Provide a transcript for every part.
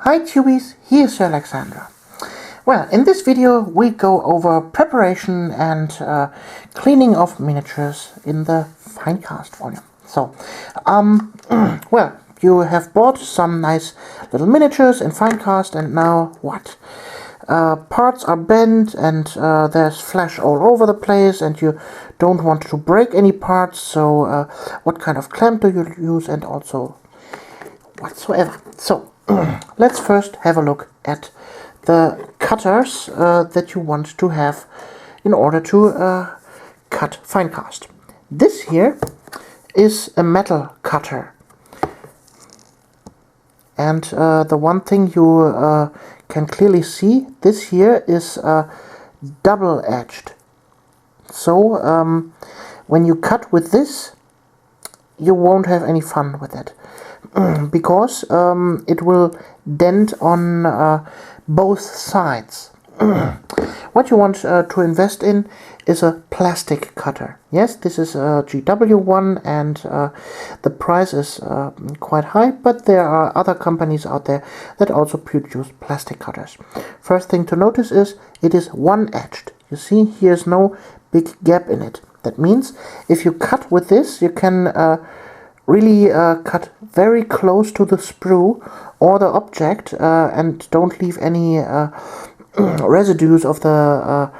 Hi Tubies, here's Alexandra. Well, in this video we go over preparation and cleaning of miniatures in the Finecast volume. So, well, you have bought some nice little miniatures in Finecast, and now what? Parts are bent and there's flash all over the place, and you don't want to break any parts, so what kind of clamp do you use, and also whatsoever. So, let's first have a look at the cutters that you want to have in order to cut Finecast. This here is a metal cutter, and the one thing you can clearly see, this here is double-edged. So when you cut with this, you won't have any fun with it, because it will dent on both sides. What you want to invest in is a plastic cutter. Yes, this is a GW one, and the price is quite high, but there are other companies out there that also produce plastic cutters. First thing to notice is it is one-edged. You see, here's no big gap in it. That means if you cut with this, you can really cut very close to the sprue or the object and don't leave any residues of the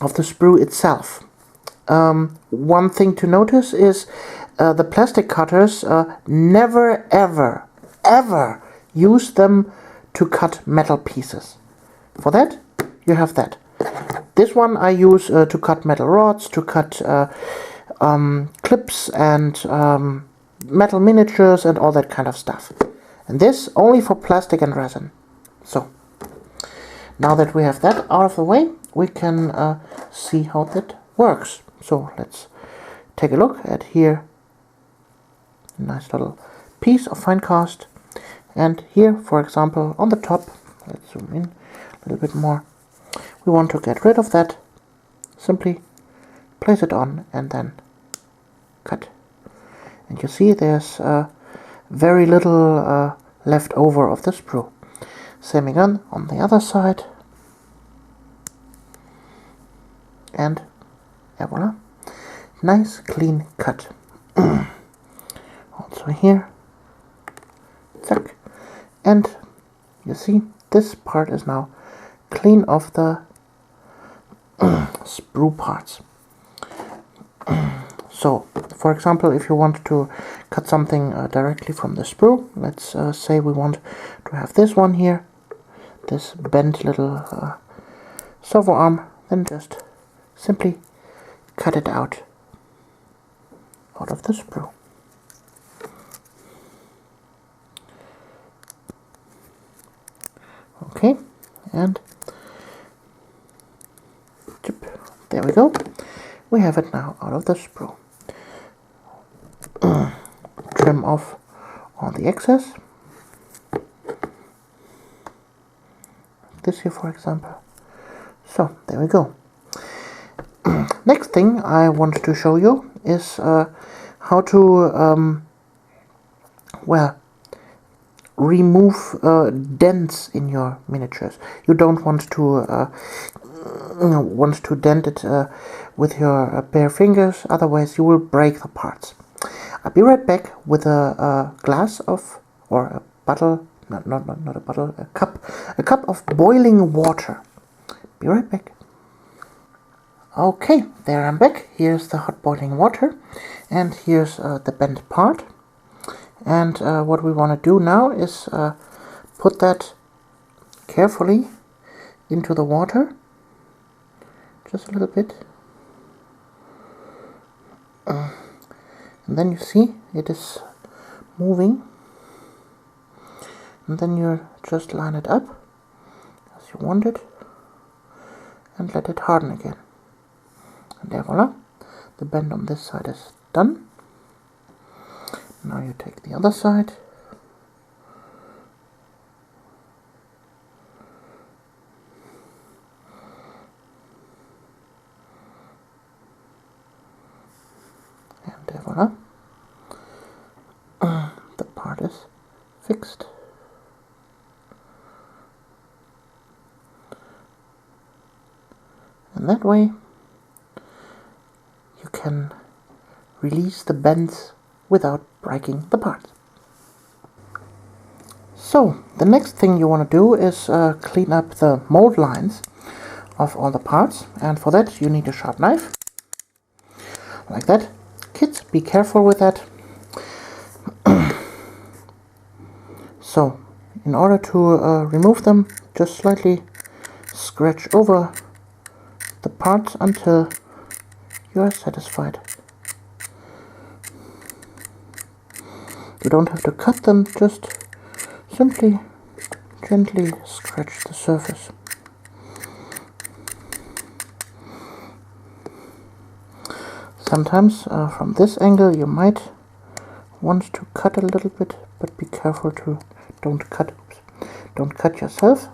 sprue itself. One thing to notice is the plastic cutters never ever use them to cut metal pieces. For that, you have that. This one I use to cut metal rods, to cut clips and metal miniatures and all that kind of stuff. And this only for plastic and resin. So, now that we have that out of the way, we can see how that works. So let's take a look at here. Nice little piece of Finecast. And here, for example, on the top, let's zoom in a little bit more. We want to get rid of that. Simply place it on and then cut. And you see there's very little left over of the sprue. Same again on the other side. And voila. Nice clean cut. Also here. Zack. And you see this part is now clean of the sprue parts. So, for example, if you want to cut something directly from the sprue, let's say we want to have this one here, this bent little servo arm, then just simply cut it out of the sprue. Okay, and there we go. We have it now out of the sprue. Trim off all the excess. This here, for example. So, there we go. Next thing I want to show you is how to, well, remove dents in your miniatures. You don't want to dent it with your bare fingers, otherwise you will break the parts. I'll be right back with a glass of, or a bottle, not a bottle, a cup of boiling water. Be right back. Okay, there I'm back. Here's the hot boiling water, and here's the bent part. And what we want to do now is put that carefully into the water, just a little bit. And then you see it is moving, and then you just line it up as you want it and let it harden again. And there, voila, the bend on this side is done. Now you take the other side. And there, voila. The part is fixed. that way you can release the bends without breaking the parts. So the next thing you want to do is clean up the mold lines of all the parts, and for that you need a sharp knife, like that. Kids, be careful with that. So in order to remove them, just slightly scratch over the parts until you are satisfied. You don't have to cut them, just simply gently scratch the surface. Sometimes from this angle you might want to cut a little bit, but be careful to don't cut yourself.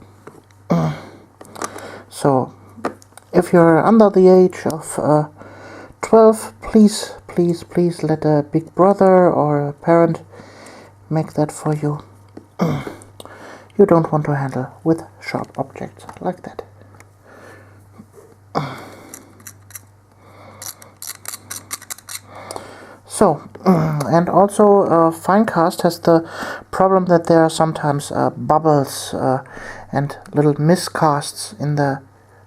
So if you're under the age of 12, please let a big brother or a parent make that for you. You don't want to handle with sharp objects like that. So, and also Finecast has the problem that there are sometimes bubbles and little miscasts in the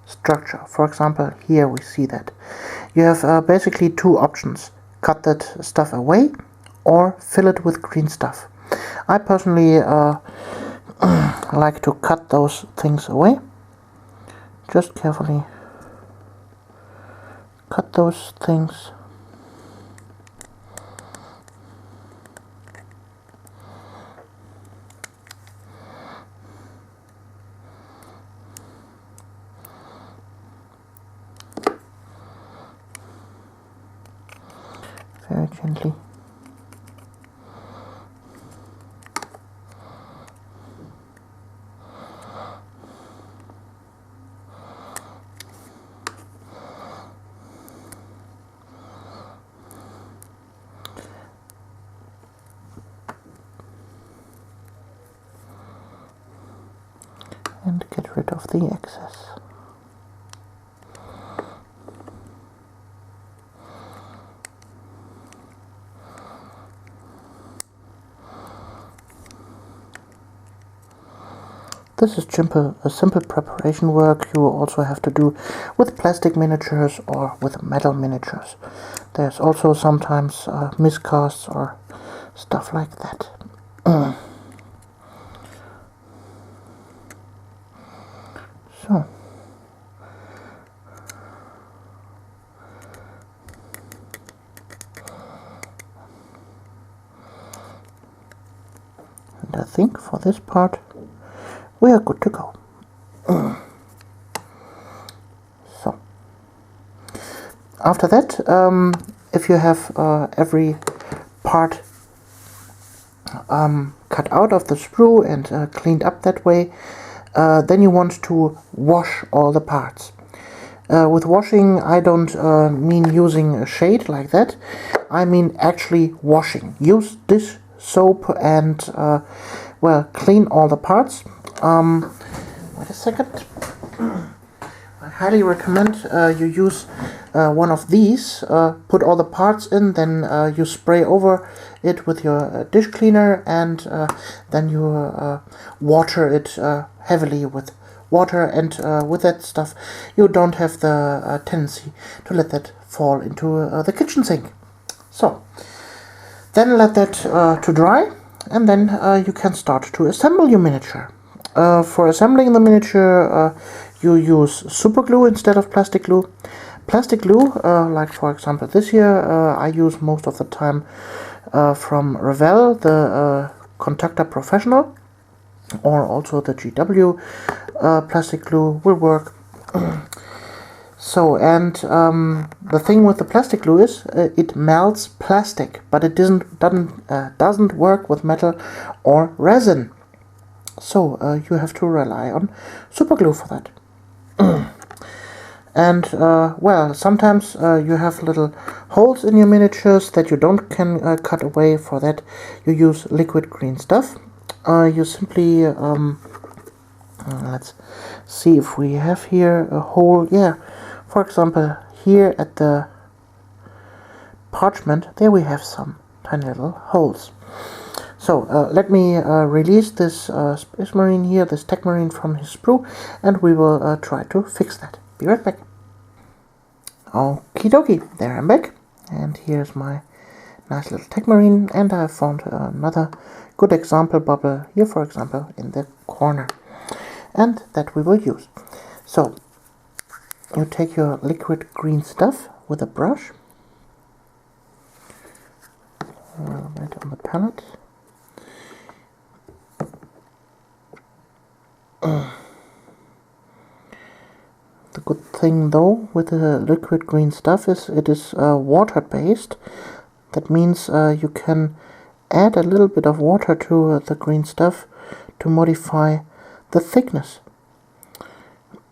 structure. For example, here we see that. You have basically two options: cut that stuff away or fill it with green stuff. I personally like to cut those things away. Just carefully cut those things. Very gently. And get rid of the excess. This is a simple preparation work you also have to do with plastic miniatures or with metal miniatures. There's also sometimes miscasts or stuff like that. So. And I think for this part we are good to go. So, after that, if you have every part cut out of the sprue and cleaned up that way, then you want to wash all the parts. With washing, I don't mean using a shade like that. I mean actually washing. Use dish soap and well, clean all the parts. Wait a second. I highly recommend you use one of these. Put all the parts in, then you spray over it with your dish cleaner, and then you water it heavily with water, and with that stuff you don't have the tendency to let that fall into the kitchen sink. So then let that to dry, and then you can start to assemble your miniature. For assembling the miniature, you use super glue instead of plastic glue. Plastic glue, like for example this here, I use most of the time from Revell, the Contactor Professional, or also the GW plastic glue will work. So, and the thing with the plastic glue is it melts plastic, but it doesn't work with metal or resin. So you have to rely on super glue for that. And well, sometimes you have little holes in your miniatures that you can cut away. For that you use liquid green stuff. You simply let's see if we have here a hole. Yeah, For example, here at the parchment, there we have some tiny little holes. So let me release this Space Marine here, this Tech Marine from his sprue, and we will try to fix that. Be right back. Okie dokie, there I'm back, and here's my nice little Tech Marine, and I found another good example bubble here, for example, in the corner, and that we will use. So you take your liquid green stuff with a brush, right on the palette. The good thing though with the liquid green stuff is it is water based. That means you can add a little bit of water to the green stuff to modify the thickness.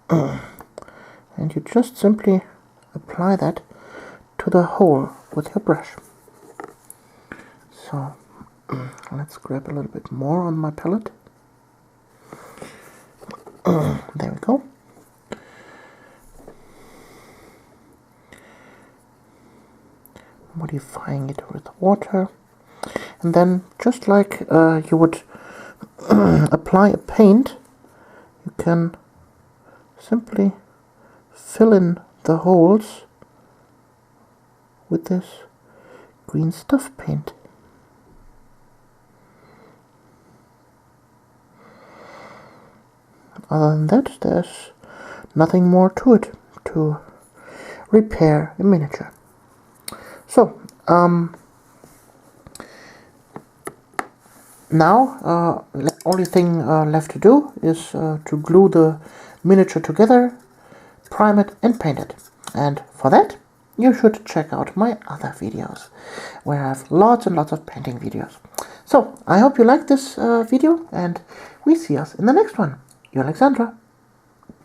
And you just simply apply that to the hole with your brush. So let's grab a little bit more on my palette. There we go. Modifying it with water, and then just like you would apply a paint, you can simply fill in the holes with this green stuff paint. Other than that, there's nothing more to it to repair a miniature. So, now the only thing left to do is to glue the miniature together, prime it and paint it. And for that, you should check out my other videos, where I have lots and lots of painting videos. So, I hope you liked this video, and we see us in the next one. You're Alexandra.